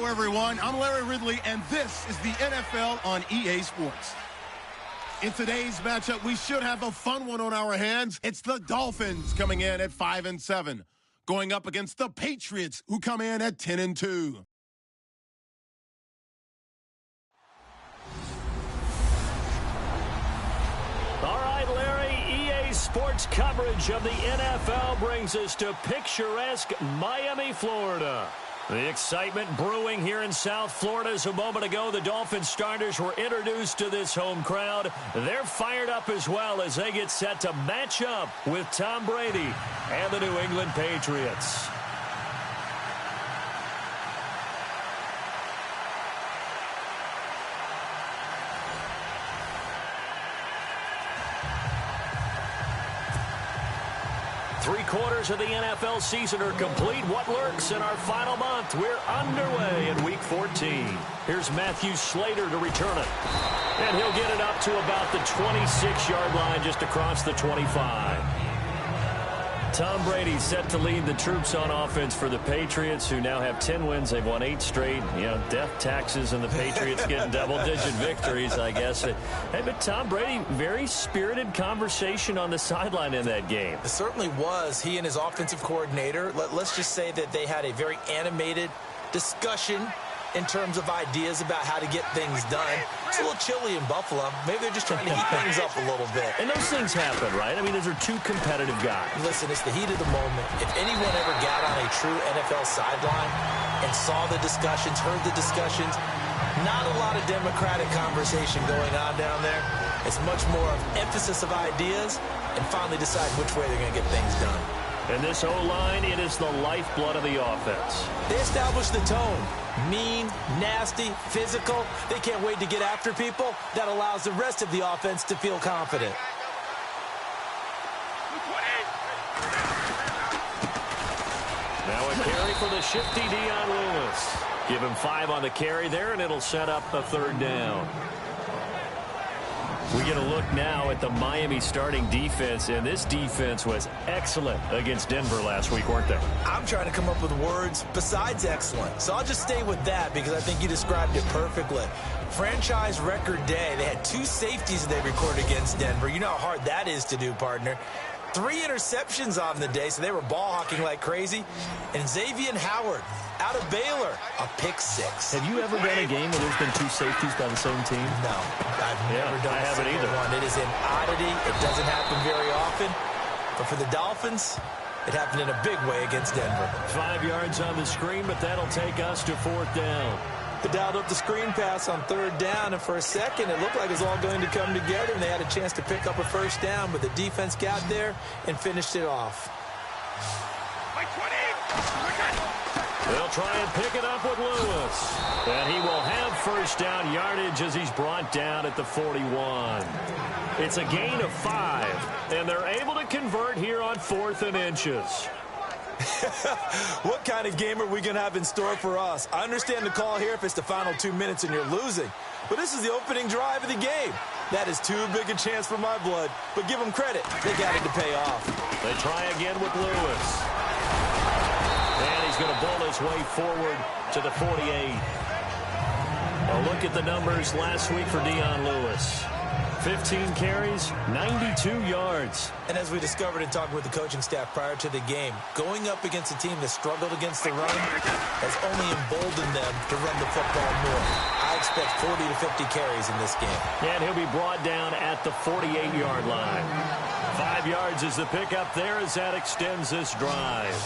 Hello, everyone. I'm Larry Ridley, and this is the NFL on EA Sports. In today's matchup, we should have a fun one on our hands. It's the Dolphins coming in at 5-7, going up against the Patriots, who come in at 10-2. All right, Larry, EA Sports coverage of the NFL brings us to picturesque Miami, Florida. The excitement brewing here in South Florida as a moment ago the Dolphins starters were introduced to this home crowd. They're fired up as well as they get set to match up with Tom Brady and the New England Patriots. Three-quarters of the NFL season are complete. What lurks in our final month? We're underway in Week 14. Here's Matthew Slater to return it. And he'll get it up to about the 26-yard line, just across the 25. Tom Brady set to lead the troops on offense for the Patriots, who now have 10 wins. They've won 8 straight. You know, death, taxes, and the Patriots getting double-digit victories, I guess. Hey, but Tom Brady, very spirited conversation on the sideline in that game. It certainly was. He and his offensive coordinator, let's just say that they had a very animated discussion in terms of ideas about how to get things done. It's a little chilly in Buffalo. Maybe they're just trying to heat things up a little bit. And those things happen, right? I mean, those are two competitive guys. Listen, it's the heat of the moment. If anyone ever got on a true NFL sideline and saw the discussions, heard the discussions, not a lot of democratic conversation going on down there. It's much more of emphasis of ideas and finally decide which way they're going to get things done. And this O-line, it is the lifeblood of the offense. They established the tone. Mean, nasty, physical. They can't wait to get after people. That allows the rest of the offense to feel confident. Now a carry for the shifty Dion Lewis. Give him 5 on the carry there, and it'll set up a 3rd down. We get a look now at the Miami starting defense, and this defense was excellent against Denver last week, weren't they? I'm trying to come up with words besides excellent, so I'll just stay with that because I think you described it perfectly. Franchise record day. They had 2 safeties they recorded against Denver. You know how hard that is to do, partner. 3 interceptions on the day, so they were ball hawking like crazy. And Xavier Howard, out of Baylor, a pick 6. Have you ever done a game where there's been 2 safeties by the same team? No, I've never done I haven't either. one. It is an oddity. It doesn't happen very often. But for the Dolphins, it happened in a big way against Denver. 5 yards on the screen, but that'll take us to 4th down. They dialed up the screen pass on 3rd down, and for a second, it looked like it was all going to come together, and they had a chance to pick up a 1st down, but the defense got there and finished it off. They'll try and pick it up with Lewis. And he will have 1st down yardage as he's brought down at the 41. It's a gain of 5, and they're able to convert here on 4th and inches. What kind of game are we going to have in store for us? I understand the call here if it's the final 2 minutes and you're losing. But this is the opening drive of the game. That is too big a chance for my blood. But give them credit. They got it to pay off. They try again with Lewis. And he's going to bowl his way forward to the 48. A look at the numbers last week for Dion Lewis. 15 carries, 92 yards. And as we discovered in talking with the coaching staff prior to the game, going up against a team that struggled against the run has only emboldened them to run the football more. I expect 40 to 50 carries in this game. And he'll be brought down at the 48-yard line. 5 yards is the pickup there as that extends this drive.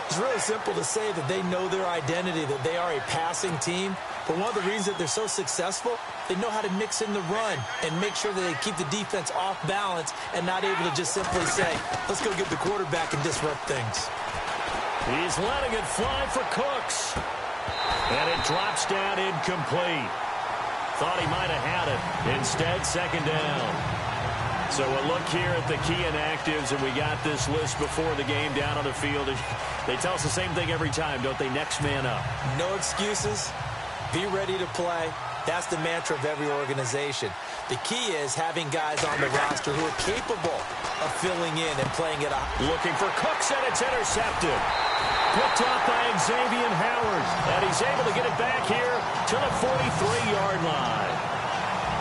It's really simple to say that they know their identity, that they are a passing team. But one of the reasons that they're so successful, they know how to mix in the run and make sure that they keep the defense off balance and not able to just simply say, let's go get the quarterback and disrupt things. He's letting it fly for Cooks. And it drops down incomplete. Thought he might have had it. Instead, 2nd down. So a look here at the key inactives, and we got this list before the game down on the field. They tell us the same thing every time, don't they? Next man up. No excuses. Be ready to play. That's the mantra of every organization. The key is having guys on the roster who are capable of filling in and playing it up. Looking for Cooks, and it's intercepted. Picked up by Xavier Howard, and he's able to get it back here to the 43-yard line.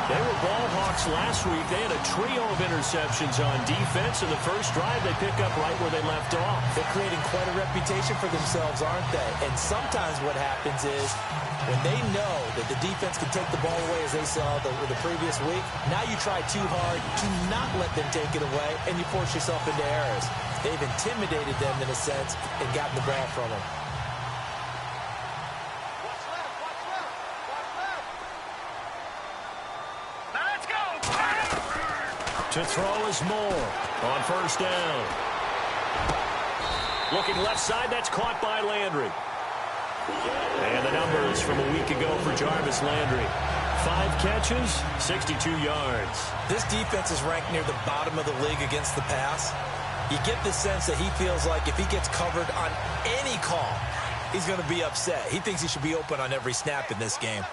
They were ball hawks last week. They had a trio of interceptions on defense. In the first drive, they pick up right where they left off. They're creating quite a reputation for themselves, aren't they? And sometimes what happens is when they know that the defense can take the ball away, as they saw the previous week, now you try too hard to not let them take it away, and you force yourself into errors. They've intimidated them in a sense and gotten the ball from them. To throw is Moore on first down. Looking left side, that's caught by Landry. And the numbers from a week ago for Jarvis Landry. 5 catches, 62 yards. This defense is ranked near the bottom of the league against the pass. You get the sense that he feels like if he gets covered on any call, he's going to be upset. He thinks he should be open on every snap in this game.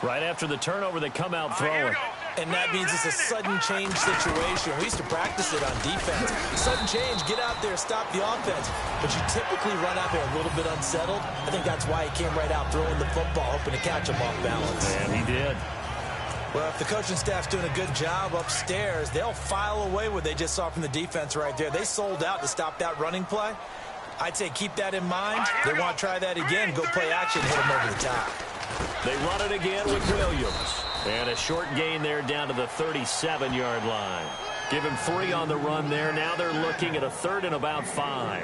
Right after the turnover, they come out throwing. And that means it's a sudden change situation. We used to practice it on defense. Sudden change, get out there, stop the offense. But you typically run out there a little bit unsettled. I think that's why he came right out throwing the football, hoping to catch him off balance. And he did. Well, if the coaching staff's doing a good job upstairs, they'll file away what they just saw from the defense right there. They sold out to stop that running play. I'd say keep that in mind. They want to try that again, go play action, hit them over the top. They run it again with Williams. And a short gain there down to the 37-yard line. Give him 3 on the run there. Now they're looking at a 3rd and about 5.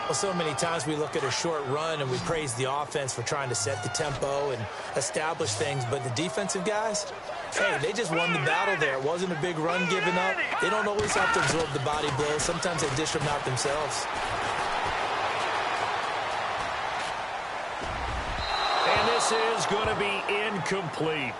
Well, so many times we look at a short run and we praise the offense for trying to set the tempo and establish things. But the defensive guys, hey, they just won the battle there. It wasn't a big run given up. They don't always have to absorb the body blows. Sometimes they dish them out themselves. And this is going to be incomplete.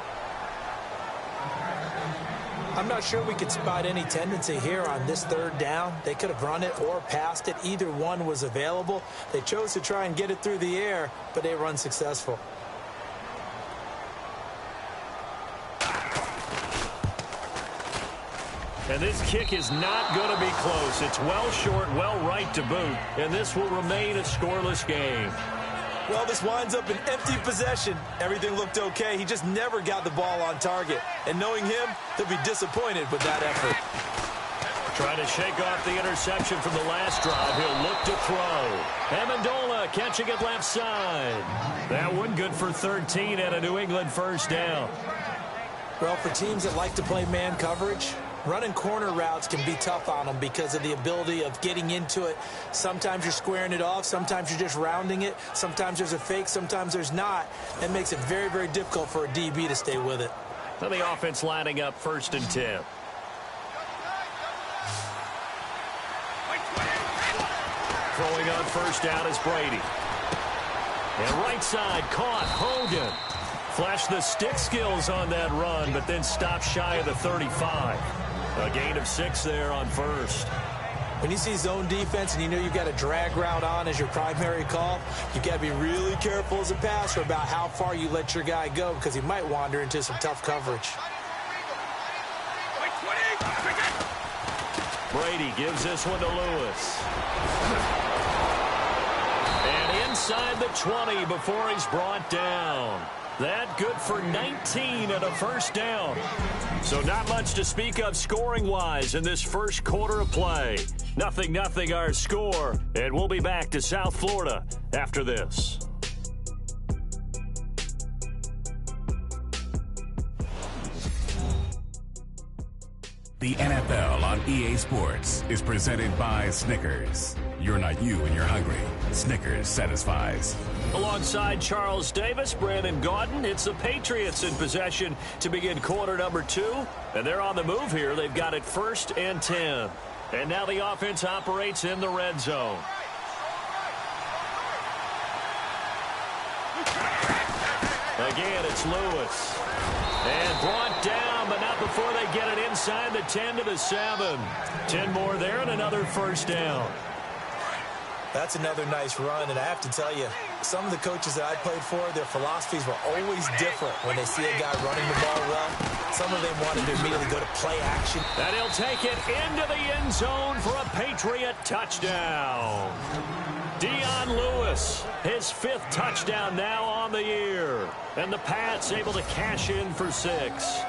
I'm not sure we could spot any tendency here on this 3rd down. They could have run it or passed it. Either one was available. They chose to try and get it through the air, but they were unsuccessful. And this kick is not going to be close. It's well short, well right to boot. And this will remain a scoreless game. Well, this winds up an empty possession. Everything looked okay. He just never got the ball on target. And knowing him, he'll be disappointed with that effort. Trying to shake off the interception from the last drive. He'll look to throw. Amendola catching it left side. That one good for 13 and a New England first down. Well, for teams that like to play man coverage, running corner routes can be tough on them because of the ability of getting into it. Sometimes you're squaring it off. Sometimes you're just rounding it. Sometimes there's a fake. Sometimes there's not. That makes it very, very difficult for a DB to stay with it. And the offense lining up 1st and 10. Throwing on first down is Brady. And right side caught. Hogan flashed the stick skills on that run, but then stopped shy of the 35. A gain of 6 there on first. When you see zone defense and you know you've got a drag route on as your primary call, you've got to be really careful as a passer about how far you let your guy go because he might wander into some tough coverage. Brady gives this one to Lewis. And inside the 20 before he's brought down. That good for 19 and a first down. So not much to speak of scoring-wise in this first quarter of play. 0-0 our score, and we'll be back to South Florida after this. The NFL on EA Sports is presented by Snickers. You're not you when you're hungry. Snickers satisfies. Alongside Charles Davis, Brandon Gaudin, it's the Patriots in possession to begin quarter number 2. And they're on the move here. They've got it 1st and 10. And now the offense operates in the red zone. Again, it's Lewis. And brought down, but not before they get it inside the 10 to the 7. 10 more there and another first down. That's another nice run, and I have to tell you, some of the coaches that I played for, their philosophies were always different when they see a guy running the ball well. Some of them wanted to immediately go to play action. And he'll take it into the end zone for a Patriot touchdown. Dion Lewis, his 5th touchdown now on the year. And the Pats able to cash in for 6.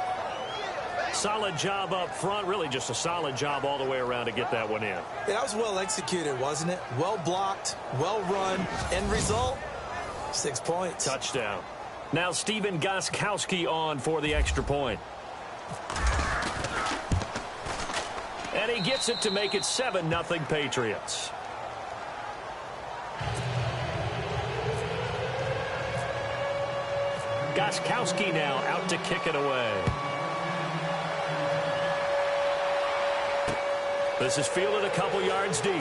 Solid job up front, really just a solid job all the way around to get that one in. That was well executed, wasn't it? Well blocked, well run. End result, 6 points. Touchdown. Now Stephen Gostkowski on for the extra point. And he gets it to make it 7-0 Patriots. Gostkowski now out to kick it away. This is fielded a couple yards deep.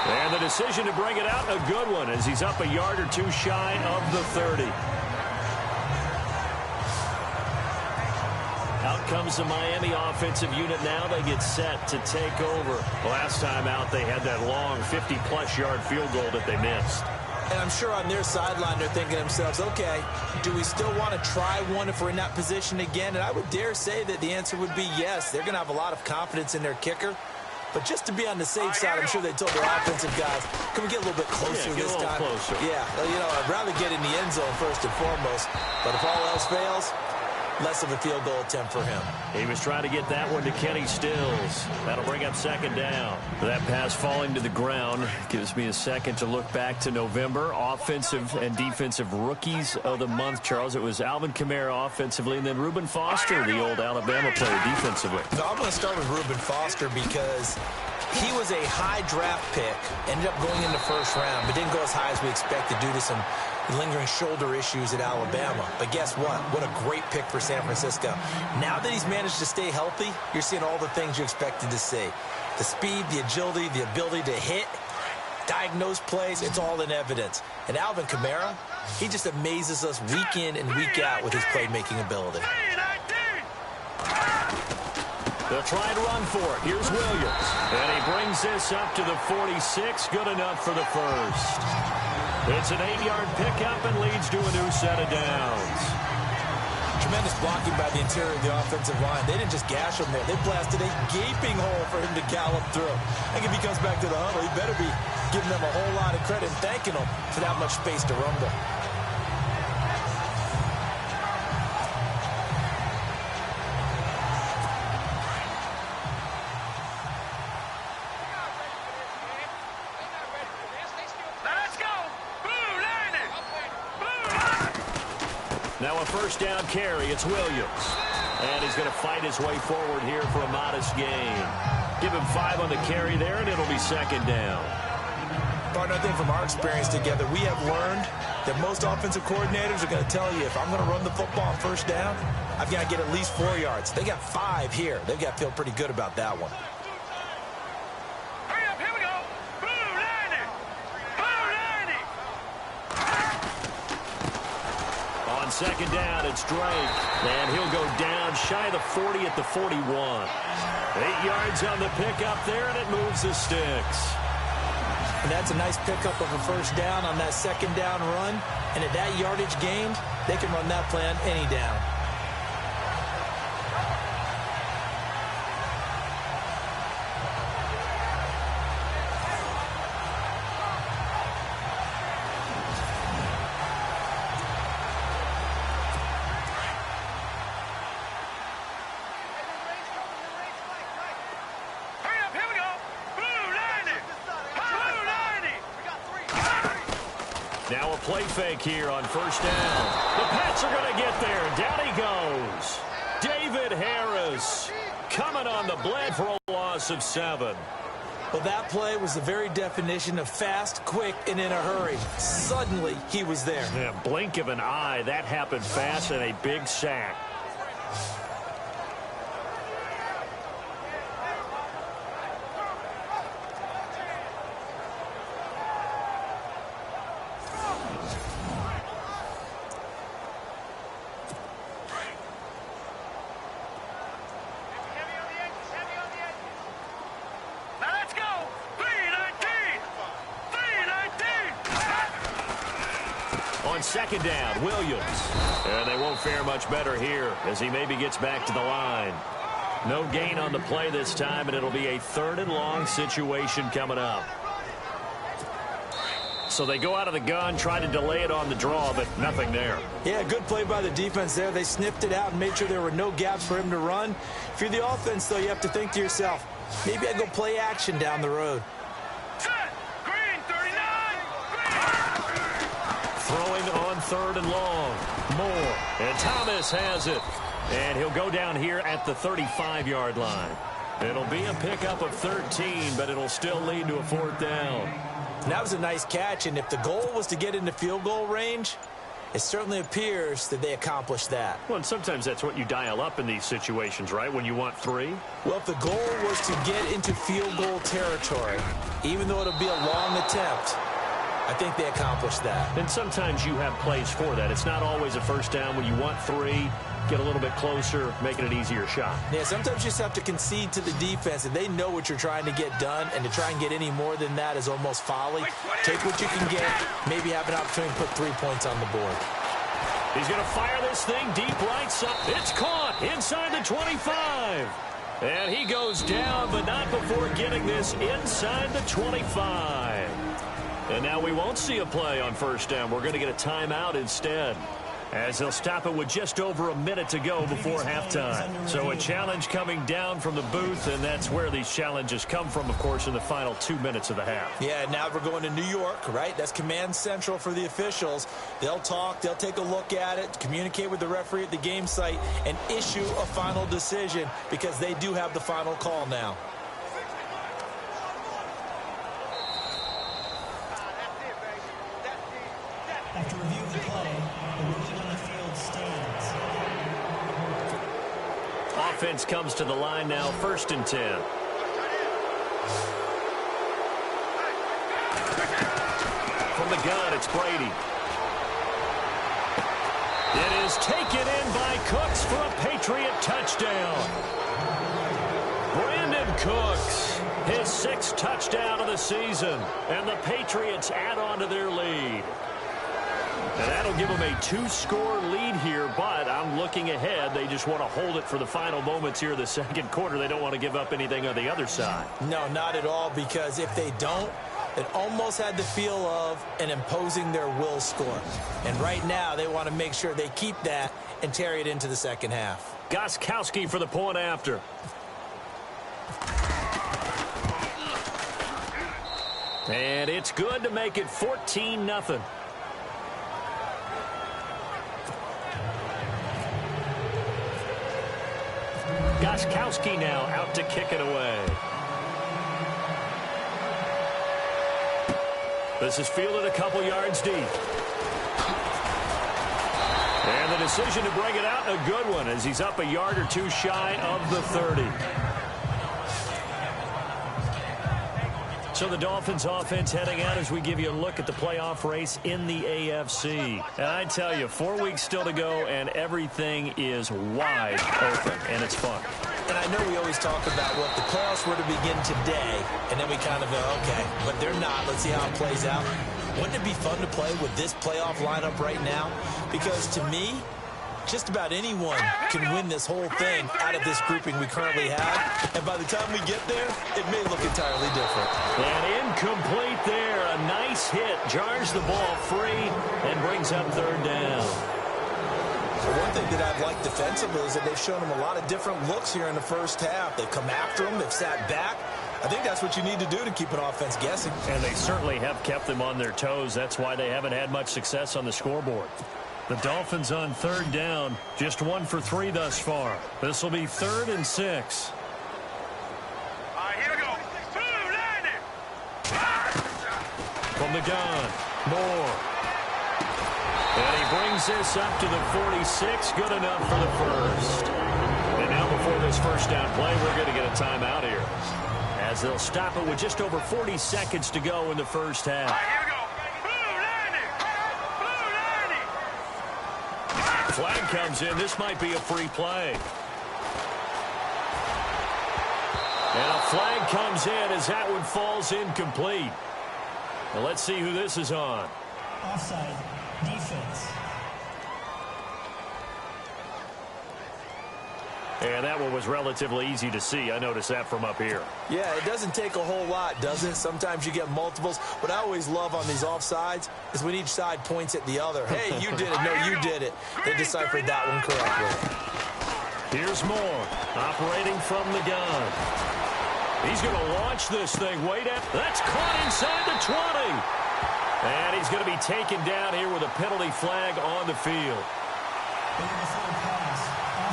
And the decision to bring it out, a good one, as he's up a yard or 2 shy of the 30. Out comes the Miami offensive unit now. They get set to take over. Last time out, they had that long 50-plus yard field goal that they missed. And I'm sure on their sideline they're thinking to themselves, okay, do we still want to try one if we're in that position again? And I would dare say that the answer would be yes. They're going to have a lot of confidence in their kicker. But just to be on the safe side, I'm sure they told their offensive guys, can we get a little bit closer this time? Closer. Yeah, you know, I'd rather get in the end zone first and foremost. But if all else fails, less of a field goal attempt for him. He was trying to get that one to Kenny Stills. That'll bring up 2nd down. That pass falling to the ground gives me a second to look back to November. Offensive and defensive rookies of the month, Charles. It was Alvin Kamara offensively, and then Reuben Foster, the old Alabama player, defensively. So I'm going to start with Reuben Foster because he was a high draft pick, ended up going in the 1st round, but didn't go as high as we expected due to some lingering shoulder issues at Alabama. But guess what? What a great pick for San Francisco. Now that he's managed to stay healthy, you're seeing all the things you expected to see. The speed, the agility, the ability to hit, diagnose plays, it's all in evidence. And Alvin Kamara, he just amazes us week in and week out with his playmaking ability. They'll try and run for it. Here's Williams. And he brings this up to the 46. Good enough for the 1st. It's an 8-yard pickup and leads to a new set of downs. Tremendous blocking by the interior of the offensive line. They didn't just gash him there. They blasted a gaping hole for him to gallop through. I think if he comes back to the huddle, he better be giving them a whole lot of credit and thanking them for that much space to rumble. Now a 1st down carry. It's Williams. And he's going to fight his way forward here for a modest gain. Give him 5 on the carry there, and it'll be 2nd down. Partner, I think from our experience together, we have learned that most offensive coordinators are going to tell you, if I'm going to run the football on 1st down, I've got to get at least 4 yards. They got 5 here. They've got to feel pretty good about that one. On 2nd down, it's Drake. And he'll go down shy of the 40 at the 41. 8 yards on the pickup there, and it moves the sticks. And that's a nice pickup of a 1st down on that 2nd down run. And at that yardage gained, they can run that play on any down. Now a play fake here on 1st down. The Pats are going to get there. Down he goes. David Harris coming on the blade for a loss of 7. Well, that play was the very definition of fast, quick, and in a hurry. Suddenly, he was there. Yeah, blink of an eye. That happened fast, and a big sack. second down. Williams. And they won't fare much better here as he maybe gets back to the line. No gain on the play this time, and it'll be a 3rd and long situation coming up. So they go out of the gun, try to delay it on the draw, but nothing there. Yeah, good play by the defense there. They sniffed it out and made sure there were no gaps for him to run. If you're the offense, though, you have to think to yourself, maybe I go play action down the road. Green, 39. Throwing on 3rd and long. Moore. And Thomas has it. And he'll go down here at the 35-yard line. It'll be a pickup of 13, but it'll still lead to a 4th down. And that was a nice catch, and if the goal was to get into field goal range, it certainly appears that they accomplished that. Well, and sometimes that's what you dial up in these situations, right, when you want 3? Well, if the goal was to get into field goal territory, even though it'll be a long attempt, I think they accomplished that. And sometimes you have plays for that. It's not always a first down when you want 3. Get a little bit closer, making it an easier shot. Yeah, sometimes you just have to concede to the defense, and they know what you're trying to get done, and to try and get any more than that is almost folly. Take what you can get, maybe have an opportunity to put 3 points on the board. He's going to fire this thing deep right side. It's caught inside the 25. And he goes down, but not before getting this inside the 25. And now we won't see a play on first down. We're going to get a timeout instead, as they'll stop it with just over a minute to go before halftime. So a challenge coming down from the booth, and that's where these challenges come from, of course, in the final 2 minutes of the half. Yeah, now we're going to New York, right? That's command central for the officials. They'll talk, they'll take a look at it, communicate with the referee at the game site, and issue a final decision because they do have the final call now. After review of the play, the ruling on the field stands. Offense comes to the line now, 1st and 10. From the gun, it's Brady. It is taken in by Cooks for a Patriot touchdown. Brandon Cooks, his 6th touchdown of the season, and the Patriots add on to their lead. And that'll give them a 2-score lead here, but I'm looking ahead. They just want to hold it for the final moments here of the second quarter. They don't want to give up anything on the other side. No, not at all, because if they don't, it almost had the feel of an imposing their will score. And right now, they want to make sure they keep that and carry it into the second half. Gostkowski for the point after. And it's good to make it 14-0. Gostkowski now out to kick it away. This is fielded a couple yards deep. And the decision to bring it out, a good one, as he's up a yard or 2 shy of the 30. So the Dolphins offense heading out as we give you a look at the playoff race in the AFC. And I tell you, 4 weeks still to go, and everything is wide open, and it's fun. And I know we always talk about, well, if the playoffs were to begin today, and then we kind of go, okay, but they're not. Let's see how it plays out. Wouldn't it be fun to play with this playoff lineup right now? Because to me, just about anyone can win this whole thing out of this grouping we currently have. And by the time we get there, it may look entirely different. And incomplete there. A nice hit. Jars the ball free and brings up 3rd down. So one thing that I've liked defensively is that they've shown them a lot of different looks here in the first half. They've come after them. They've sat back. I think that's what you need to do to keep an offense guessing. And they certainly have kept them on their toes. That's why they haven't had much success on the scoreboard. The Dolphins on 3rd down, just 1 for 3 thus far. This will be 3rd and 6. All right, here we go. From the gun, Moore. And he brings this up to the 46, good enough for the first. And now before this first down play, we're going to get a timeout here, as they'll stop it with just over 40 seconds to go in the first half. All right, here we go. Flag comes in. This might be a free play. And a flag comes in as that one falls incomplete. Now let's see who this is on. Offside. Defense. And that one was relatively easy to see. I noticed that from up here. Yeah, it doesn't take a whole lot, does it? Sometimes you get multiples. What I always love on these offsides is when each side points at the other. Hey, you did it. No, you did it. They deciphered that one correctly. Here's Moore, operating from the gun. He's going to launch this thing. Wait up. That's caught inside the 20. And he's going to be taken down here with a penalty flag on the field. Pass.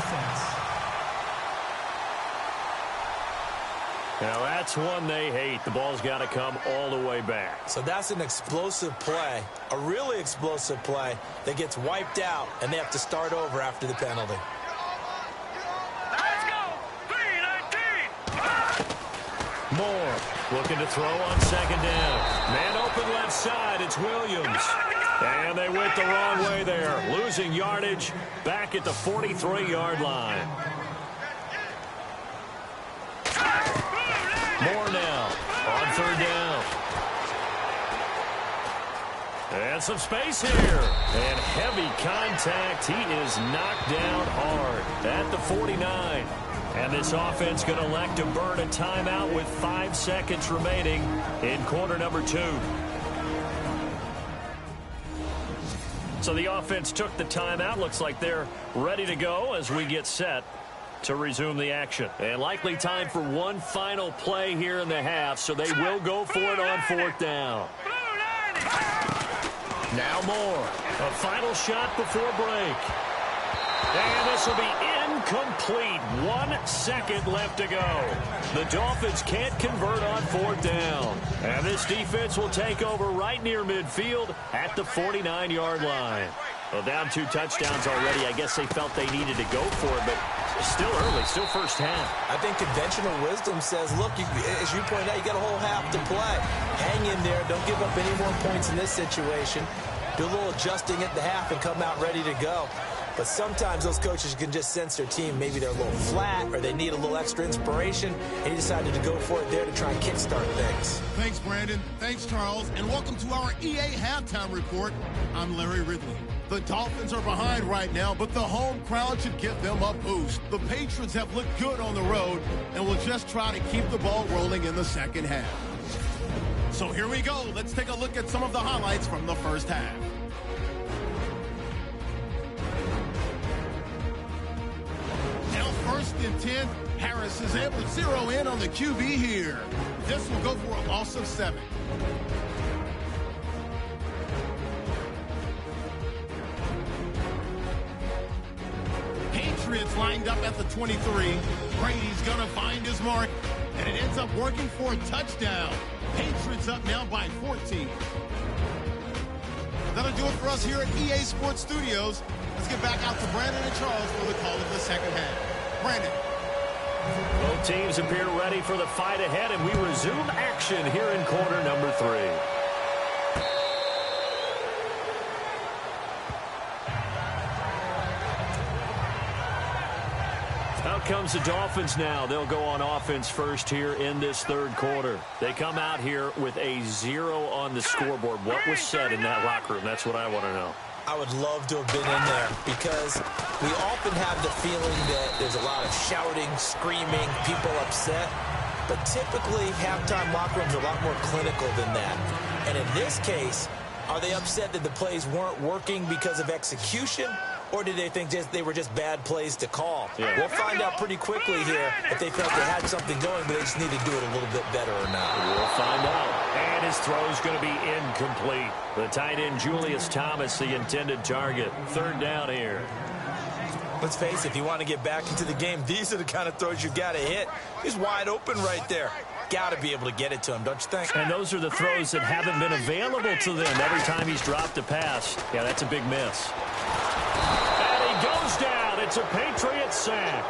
Offense. Now, that's one they hate. The ball's got to come all the way back. So that's an explosive play, a really explosive play that gets wiped out, and they have to start over after the penalty. Let's go. 3-19. Moore looking to throw on second down. Man open left side. It's Williams. And they went the wrong way there. Losing yardage back at the 43-yard line. Moore now on third down. And some space here. And heavy contact. He is knocked down hard at the 49. And this offense going to elect to burn a timeout with 5 seconds remaining in quarter number 2. So the offense took the timeout. Looks like they're ready to go as we get set to resume the action. And likely time for one final play here in the half, so they will go for it on fourth down. Now Moore. A final shot before break. And this will be incomplete. 1 second left to go. The Dolphins can't convert on fourth down. And this defense will take over right near midfield at the 49-yard line. Well, down 2 touchdowns already. I guess they felt they needed to go for it, but still early, still first half. I think conventional wisdom says, look, as you point out, you got a whole half to play. Hang in there. Don't give up any more points in this situation. Do a little adjusting at the half and come out ready to go. But sometimes those coaches can just sense their team. Maybe they're a little flat or they need a little extra inspiration. And he decided to go for it there to try and kickstart things. Thanks, Brandon. Thanks, Charles. And welcome to our EA Halftime Report. I'm Larry Ridley. The Dolphins are behind right now, but the home crowd should give them a boost. The Patriots have looked good on the road and will just try to keep the ball rolling in the second half. So here we go. Let's take a look at some of the highlights from the first half. Now first and 10, Harris is able to zero in on the QB here. This will go for a loss of 7. Patriots lined up at the 23. Brady's going to find his mark, and it ends up working for a touchdown. Patriots up now by 14. That'll do it for us here at EA Sports Studios. Let's get back out to Brandon and Charles for the call of the second half. Brandon. Both teams appear ready for the fight ahead, and we resume action here in quarter number 3. Out comes the Dolphins now. They'll go on offense first here in this third quarter. They come out here with a 0 on the scoreboard. What was said in that locker room? That's what I want to know. I would love to have been in there because we often have the feeling that there's a lot of shouting, screaming, people upset. But typically, halftime locker rooms are a lot more clinical than that. And in this case, are they upset that the plays weren't working because of execution? Or did they think they were just bad plays to call? Yeah. We'll find out pretty quickly here if they felt they had something going, but they just need to do it a little bit better or not. We'll find out. And his throw's going to be incomplete. The tight end, Julius Thomas, the intended target. Third down here. Let's face it, if you want to get back into the game, these are the kind of throws you got to hit. He's wide open right there. Got to be able to get it to him, don't you think? And those are the throws that haven't been available to them every time he's dropped a pass. Yeah, that's a big miss. And he goes down. It's a Patriots sack.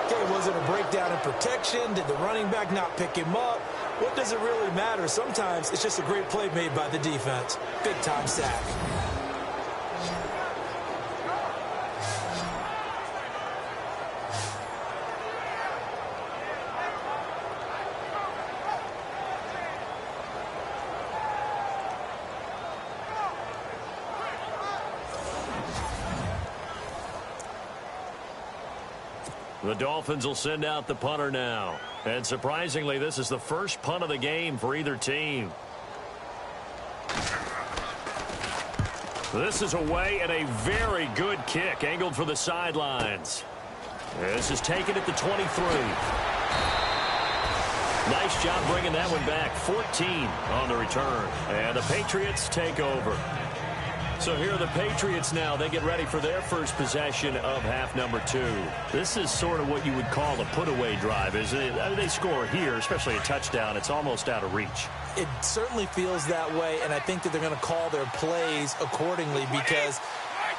Okay, was it a breakdown in protection? Did the running back not pick him up? What does it really matter? Sometimes it's just a great play made by the defense. Big-time sack. The Dolphins will send out the punter now. And surprisingly, this is the first punt of the game for either team. This is away and a very good kick angled for the sidelines. This is taken at the 23. Nice job bringing that one back. 14 on the return. And the Patriots take over. So here are the Patriots now. They get ready for their first possession of half number 2. This is sort of what you would call a put-away drive, isn't it? I mean, they score here, especially a touchdown. It's almost out of reach. It certainly feels that way, and I think that they're going to call their plays accordingly because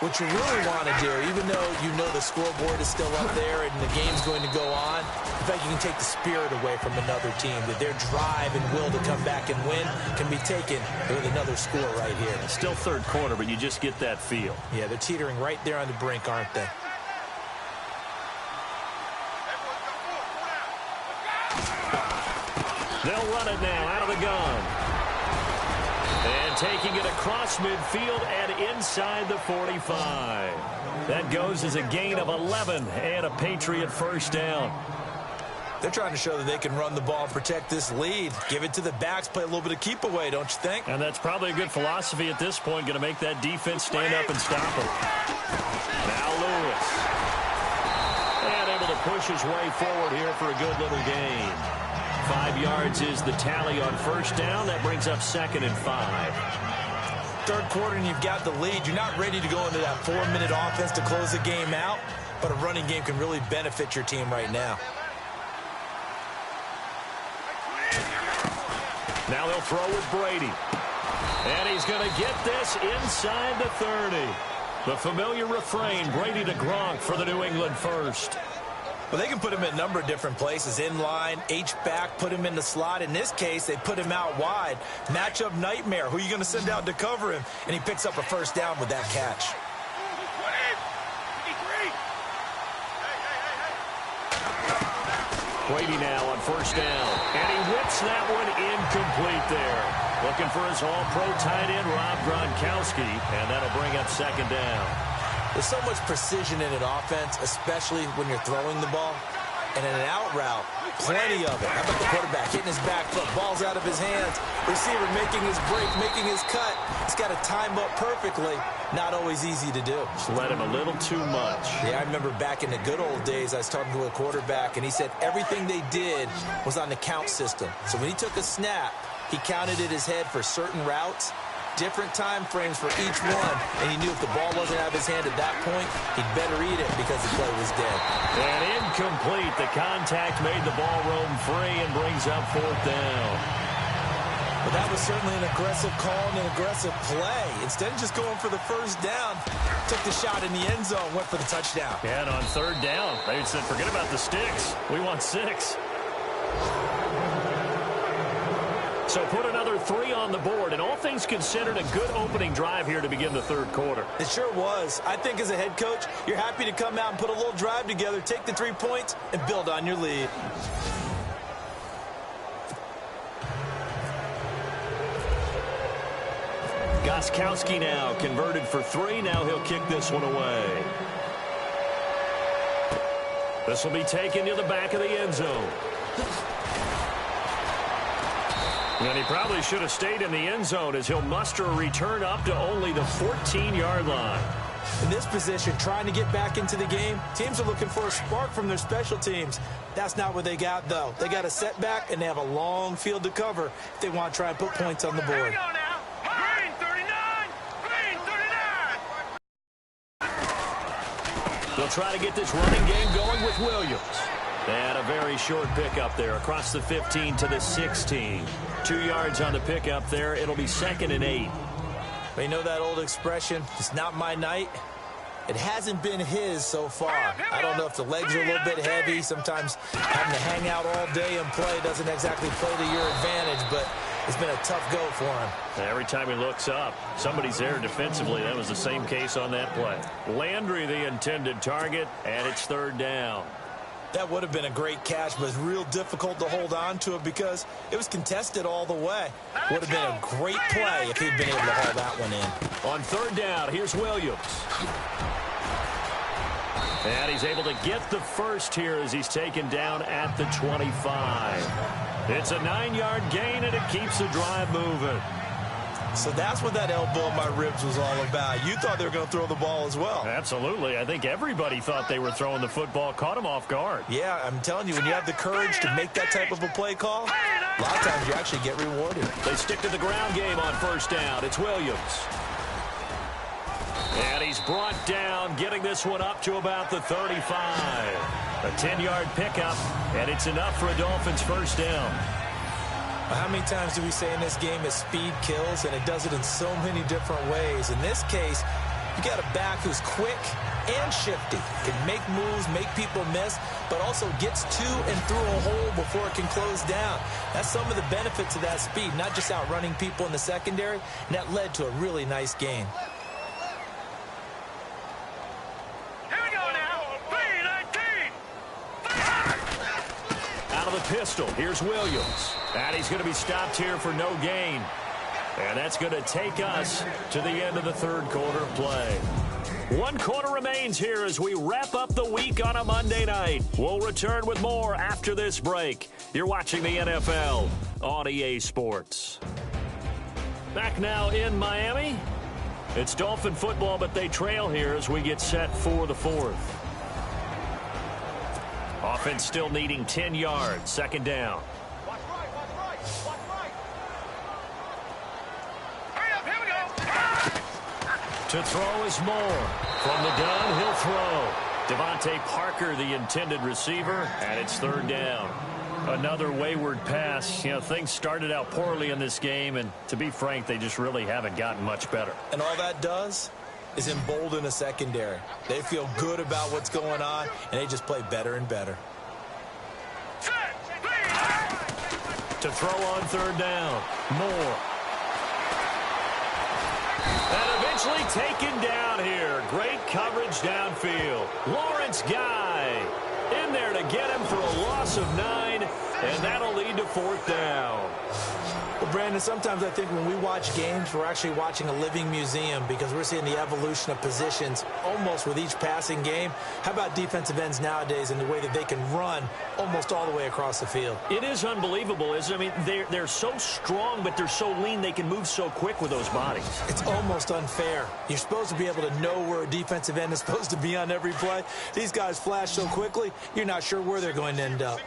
what you really want to do, even though you know the scoreboard is still up there and the game's going to go on, in fact, you can take the spirit away from another team, that their drive and will to come back and win can be taken with another score right here. Still third quarter, but you just get that feel. Yeah, they're teetering right there on the brink, aren't they? They'll run it now out of the gun. And taking it across midfield and inside the 45. That goes as a gain of 11 and a Patriot first down. They're trying to show that they can run the ball and protect this lead. Give it to the backs, play a little bit of keep away, don't you think? And that's probably a good philosophy at this point, going to make that defense stand up and stop them. Now Lewis. And able to push his way forward here for a good little gain. 5 yards is the tally on first down. That brings up 2nd and 5. Third quarter and you've got the lead. You're not ready to go into that 4-minute offense to close the game out, but a running game can really benefit your team right now. Now they'll throw with Brady. And he's going to get this inside the 30. The familiar refrain, Brady to Gronk for the New England first. Well, they can put him in a number of different places. In line, H-back, put him in the slot. In this case, they put him out wide. Matchup nightmare. Who are you going to send out to cover him? And he picks up a first down with that catch. Brady now on first down. And he whips that one incomplete there. Looking for his all-pro tight end, Rob Gronkowski. And that'll bring up 2nd down. There's so much precision in an offense, especially when you're throwing the ball. And in an out route, plenty of it. How about the quarterback hitting his back foot, ball's out of his hands, receiver making his break, making his cut. He's got to time up perfectly. Not always easy to do. Just let him a little too much. Yeah, I remember back in the good old days, I was talking to a quarterback, and he said everything they did was on the count system. So when he took a snap, he counted in his head for certain routes, different time frames for each one, and he knew if the ball wasn't out of his hand at that point, he'd better eat it because the play was dead. And incomplete. The contact made the ball roam free and brings up 4th down. But that was certainly an aggressive call and an aggressive play. Instead of just going for the first down, took the shot in the end zone, went for the touchdown. And on 3rd down, they said, forget about the sticks. We want 6. So put another 3 on the board, and all things considered, a good opening drive here to begin the 3rd quarter. It sure was. I think as a head coach, you're happy to come out and put a little drive together, take the 3 points, and build on your lead. Gostkowski now converted for 3. Now he'll kick this one away. This will be taken to the back of the end zone. And he probably should have stayed in the end zone as he'll muster a return up to only the 14-yard line. In this position, trying to get back into the game, teams are looking for a spark from their special teams. That's not what they got, though. They got a setback, and they have a long field to cover if they want to try and put points on the board. Here we go now. Green 39. Green 39. They'll try to get this running game going with Williams. And a very short pickup there across the 15 to the 16. 2 yards on the pickup there. It'll be 2nd and 8. But you know that old expression, it's not my night? It hasn't been his so far. I don't know if the legs are a little bit heavy. Sometimes having to hang out all day and play doesn't exactly play to your advantage, but it's been a tough go for him. Every time he looks up, somebody's there defensively. That was the same case on that play. Landry, the intended target, and it's 3rd down. That would have been a great catch, but it's real difficult to hold on to it because it was contested all the way. Would have been a great play if he'd been able to haul that one in. On 3rd down, here's Williams. And he's able to get the first here as he's taken down at the 25. It's a 9-yard gain, and it keeps the drive moving. So that's what that elbow in my ribs was all about. You thought they were going to throw the ball as well. Absolutely. I think everybody thought they were throwing the football, caught him off guard. Yeah, I'm telling you, when you have the courage to make that type of a play call, a lot of times you actually get rewarded. They stick to the ground game on first down. It's Williams. And he's brought down, getting this one up to about the 35. A 10-yard pickup, and it's enough for a Dolphins first down. How many times do we say in this game that speed kills, and it does it in so many different ways? In this case, you got a back who's quick and shifty, can make moves, make people miss, but also gets to and through a hole before it can close down. That's some of the benefits of that speed, not just outrunning people in the secondary, and that led to a really nice gain. The pistol. Here's Williams. And he's going to be stopped here for no gain. And that's going to take us to the end of the third quarter play. 1 quarter remains here as we wrap up the week on a Monday night. We'll return with more after this break. You're watching the NFL on EA Sports. Back now in Miami. It's Dolphin football, but they trail here as we get set for the fourth. Offense still needing 10 yards. Second down. Watch right, watch right, watch right. Hurry up, here we go. To throw is Moore. From the gun, he'll throw. Devontae Parker, the intended receiver, and it's third down. Another wayward pass. You know, things started out poorly in this game, and to be frank, they just really haven't gotten much better. And all that does is embolden a secondary. They feel good about what's going on, and they just play better and better. To throw on third down, Moore. And eventually taken down here. Great coverage downfield. Lawrence Guy in there to get him for a loss of 9, and that'll lead to fourth down. Well, Brandon, sometimes I think when we watch games, we're actually watching a living museum because we're seeing the evolution of positions almost with each passing game. How about defensive ends nowadays and the way that they can run almost all the way across the field? It is unbelievable, isn't it? I mean, they're so strong, but they're so lean, they can move so quick with those bodies. It's almost unfair. You're supposed to be able to know where a defensive end is supposed to be on every play. These guys flash so quickly, you're not sure where they're going to end up.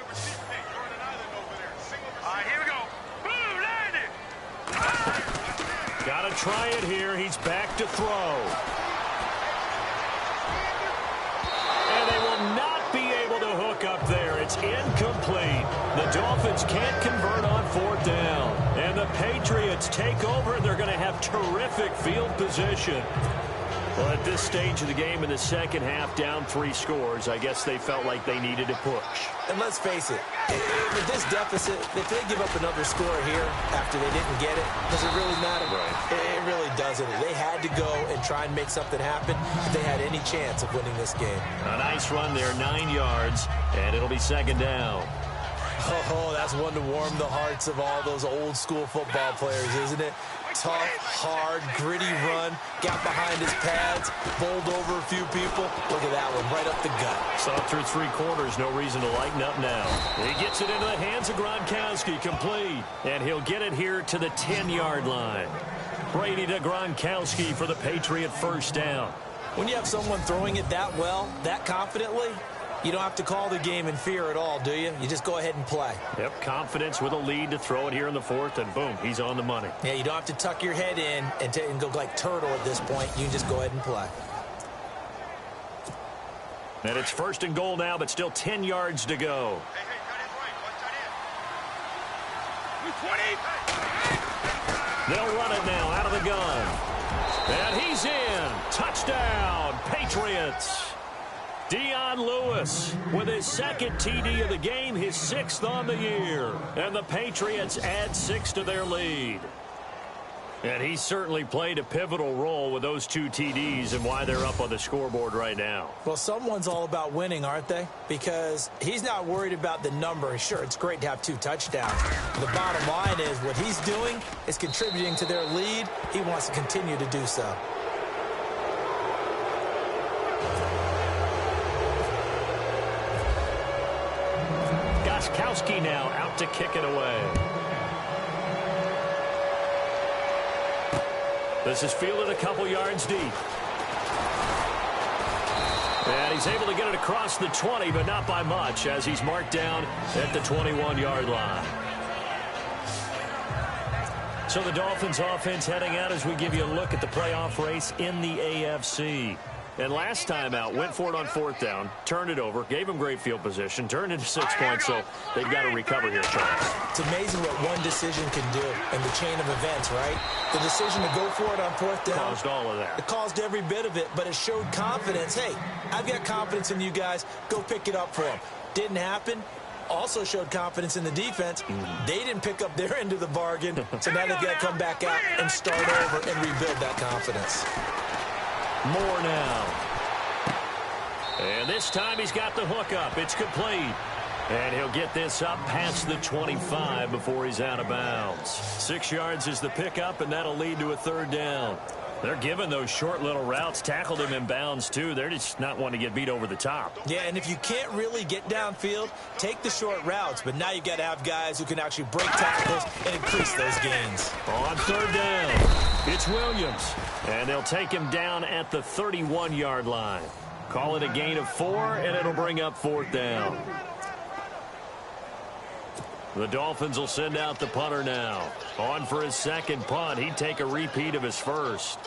Got to try it here. He's back to throw. And they will not be able to hook up there. It's incomplete. The Dolphins can't convert on fourth down. And the Patriots take over. They're going to have terrific field position. Well, at this stage of the game in the second half, down 3 scores, I guess they felt like they needed to push. And let's face it, with this deficit, if they give up another score here after they didn't get it, does it really matter? Right. It really doesn't. They had to go and try and make something happen if they had any chance of winning this game. A nice run there, 9 yards, and it'll be second down. Oh, that's one to warm the hearts of all those old school football players, isn't it? Tough, hard, gritty run, got behind his pads, bowled over a few people. Look at that one, right up the gut. Saw through 3 quarters, no reason to lighten up now. He gets it into the hands of Gronkowski, complete. And he'll get it here to the 10-yard line. Brady to Gronkowski for the Patriot first down. When you have someone throwing it that well, that confidently, you don't have to call the game in fear at all, do you? You just go ahead and play. Yep, confidence with a lead to throw it here in the fourth, and boom, he's on the money. Yeah, you don't have to tuck your head in and go like turtle at this point. You can just go ahead and play. And it's first and goal now, but still 10 yards to go. Hey, cut in right. 20. They'll run it now out of the gun. And he's in. Touchdown, Patriots. Dion Lewis with his second TD of the game, his 6th on the year. And the Patriots add 6 to their lead. And he certainly played a pivotal role with those 2 TDs and why they're up on the scoreboard right now. Well, someone's all about winning, aren't they? Because he's not worried about the number. Sure, it's great to have 2 touchdowns. The bottom line is what he's doing is contributing to their lead. He wants to continue to do so. Gostkowski now out to kick it away. This is fielded a couple yards deep. And he's able to get it across the 20, but not by much, as he's marked down at the 21-yard line. So the Dolphins offense heading out as we give you a look at the playoff race in the AFC. And last time out, went for it on 4th down, turned it over, gave him great field position, turned into 6 points, so they've got to recover here, Charles. It's amazing what one decision can do in the chain of events, right? The decision to go for it on 4th down. Caused all of that. It caused every bit of it, but it showed confidence. Hey, I've got confidence in you guys. Go pick it up for them. Didn't happen. Also showed confidence in the defense. They didn't pick up their end of the bargain, so now they've got to come back out and start over and rebuild that confidence. Moore now. And this time he's got the hook up. It's complete. And he'll get this up past the 25 before he's out of bounds. 6 yards is the pickup, and that'll lead to a 3rd down. They're giving those short little routes. Tackled him in bounds, too. They're just not wanting to get beat over the top. Yeah, and if you can't really get downfield, take the short routes. But now you've got to have guys who can actually break tackles and increase those gains. On 3rd down, it's Williams. And they'll take him down at the 31-yard line. Call it a gain of 4, and it'll bring up 4th down. The Dolphins will send out the punter now. On for his 2nd punt. He'd take a repeat of his first.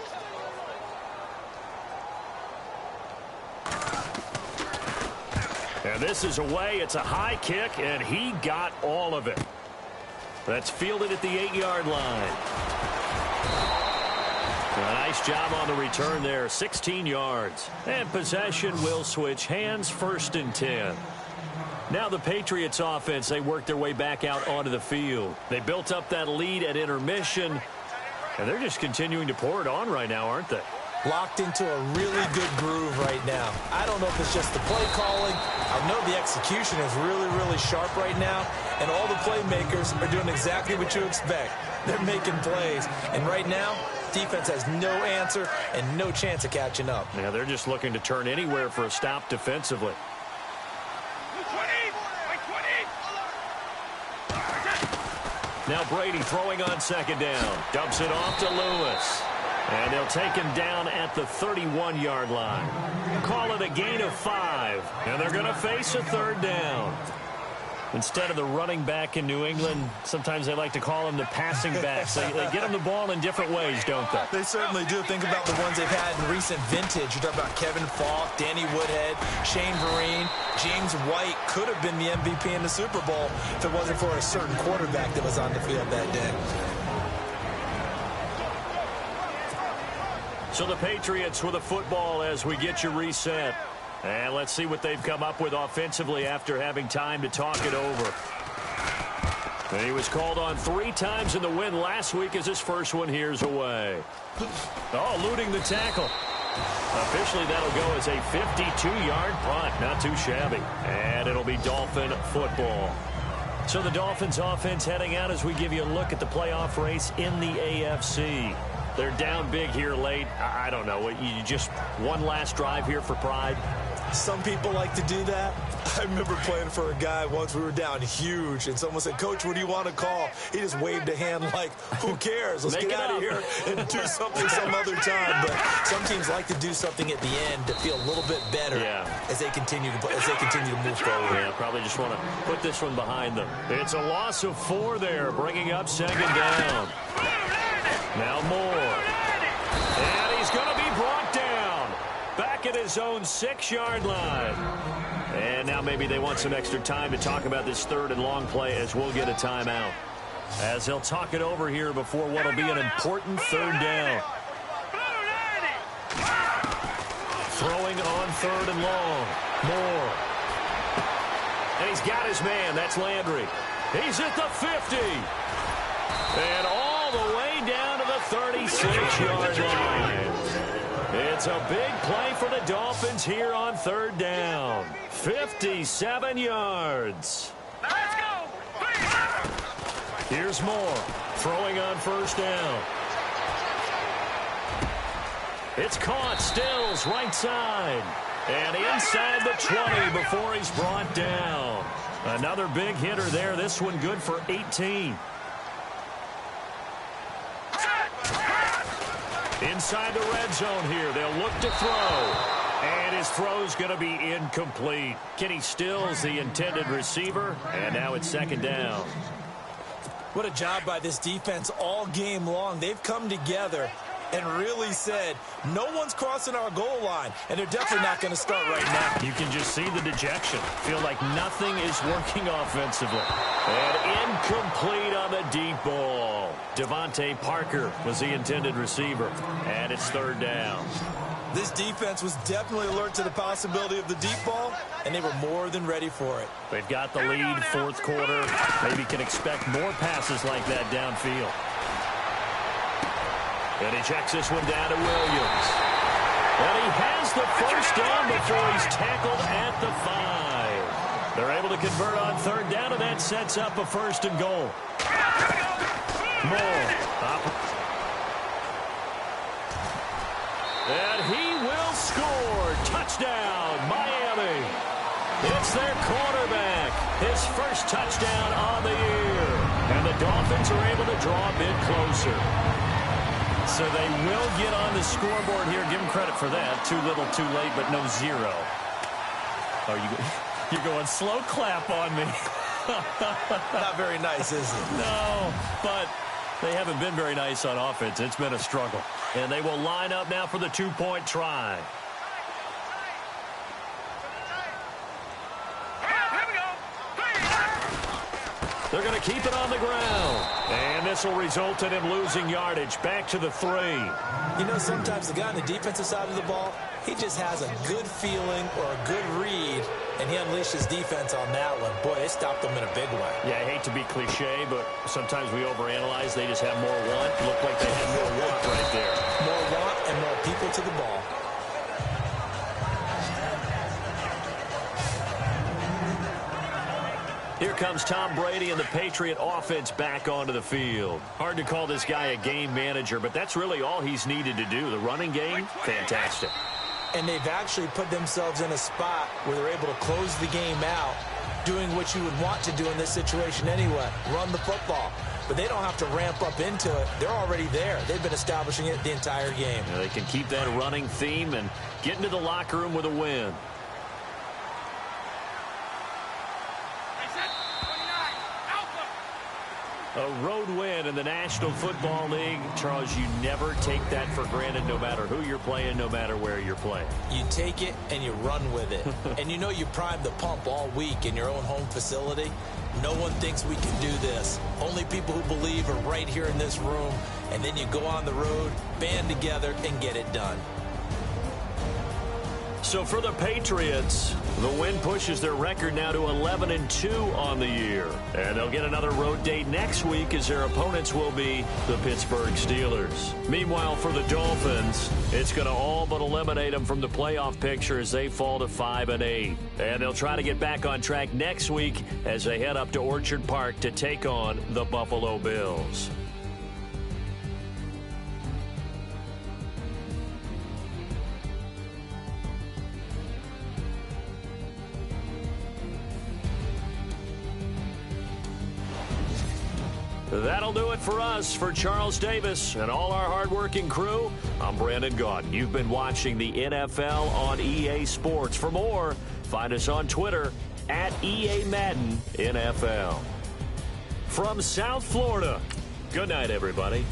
And this is away. It's a high kick, and he got all of it. That's fielded at the 8-yard line. A nice job on the return there. 16 yards. And possession will switch hands. 1st and 10. Now the Patriots offense, they work their way back out onto the field. They built up that lead at intermission, and they're just continuing to pour it on right now, aren't they? Locked into a really good groove right now. I don't know if it's just the play calling. I know the execution is really, really sharp right now, and all the playmakers are doing exactly what you expect. They're making plays, and right now, defense has no answer and no chance of catching up. Yeah, they're just looking to turn anywhere for a stop defensively. Now Brady throwing on 2nd down. Dumps it off to Lewis. And they'll take him down at the 31-yard line. Call it a gain of 5. And they're going to face a 3rd down. Instead of the running back in New England, sometimes they like to call them the passing backs. They get them the ball in different ways, don't they? They certainly do. Think about the ones they've had in recent vintage. You're talking about Kevin Falk, Danny Woodhead, Shane Vereen. James White could have been the MVP in the Super Bowl if it wasn't for a certain quarterback that was on the field that day. So the Patriots with a football as we get you reset. And let's see what they've come up with offensively after having time to talk it over. And he was called on 3 times in the win last week as his first one here's away. Oh, eluding the tackle. Officially, that'll go as a 52-yard punt. Not too shabby. And it'll be Dolphin football. So the Dolphins offense heading out as we give you a look at the playoff race in the AFC. They're down big here late. I don't know. You just one last drive here for pride? Some people like to do that. I remember playing for a guy once. We were down huge, and someone said, "Coach, what do you want to call?" He just waved a hand like, who cares? Let's get out of here and do something some other time. But some teams like to do something at the end to feel a little bit better as they continue to move forward. Yeah, probably just want to put this one behind them. It's a loss of 4 there, bringing up 2nd down. Now Moore. And he's going to be brought down. Back at his own 6-yard line. And now maybe they want some extra time to talk about this 3rd and long play as we'll get a timeout. As he'll talk it over here before what will be an important 3rd down. Throwing on 3rd and long. Moore. And he's got his man. That's Landry. He's at the 50. And all the way down to the 36-yard line. It's a big play for the Dolphins here on 3rd down. 57 yards. Let's go. Here's Moore throwing on 1st down. It's caught. Stills right side. And inside the 20 before he's brought down. Another big hitter there. This one good for 18. Inside the red zone here. They'll look to throw. And his throw's going to be incomplete. Kenny Stills, the intended receiver. And now it's second down. What a job by this defense all game long. They've come together and really said, no one's crossing our goal line, and they're definitely not going to start right now. You can just see the dejection. Feel like nothing is working offensively. And incomplete on the deep ball. Devontae Parker was the intended receiver, and it's third down. This defense was definitely alert to the possibility of the deep ball, and they were more than ready for it. They've got the lead, fourth quarter. Maybe can expect more passes like that downfield. And he checks this one down to Williams. And he has the first down before he's tackled at the 5. They're able to convert on third down, and that sets up a first and goal. Moore. And he will score. Touchdown, Miami. It's their quarterback. His first touchdown on the year. And the Dolphins are able to draw a bit closer. So they will get on the scoreboard here. Give them credit for that. Too little, too late, but no zero. Oh, you're going slow clap on me. Not very nice, is it? No, but they haven't been very nice on offense. It's been a struggle. And they will line up now for the two-point try. They're going to keep it on the ground. And this will result in him losing yardage back to the 3. You know, sometimes the guy on the defensive side of the ball, he just has a good feeling or a good read, and he unleashed his defense on that one. Boy, they stopped them in a big way. Yeah, I hate to be cliche, but sometimes we overanalyze. They just have more want. Looked like they had more want right there. More want and more people to the ball. Here comes Tom Brady and the Patriot offense back onto the field. Hard to call this guy a game manager, but that's really all he's needed to do. The running game, fantastic. And they've actually put themselves in a spot where they're able to close the game out, doing what you would want to do in this situation anyway, run the football. But they don't have to ramp up into it. They're already there. They've been establishing it the entire game. Yeah, they can keep that running theme and get into the locker room with a win. A road win in the National Football League. Charles, you never take that for granted no matter who you're playing, no matter where you're playing. You take it and you run with it. And you know you primed the pump all week in your own home facility. No one thinks we can do this. Only people who believe are right here in this room. And then you go on the road, band together, and get it done. So for the Patriots, the win pushes their record now to 11-2 on the year. And they'll get another road date next week as their opponents will be the Pittsburgh Steelers. Meanwhile, for the Dolphins, it's going to all but eliminate them from the playoff picture as they fall to 5-8. And they'll try to get back on track next week as they head up to Orchard Park to take on the Buffalo Bills. That'll do it for us. For Charles Davis and all our hardworking crew, I'm Brandon Gaudin. You've been watching the NFL on EA Sports. For more, find us on Twitter at EA Madden NFL. From South Florida, good night, everybody.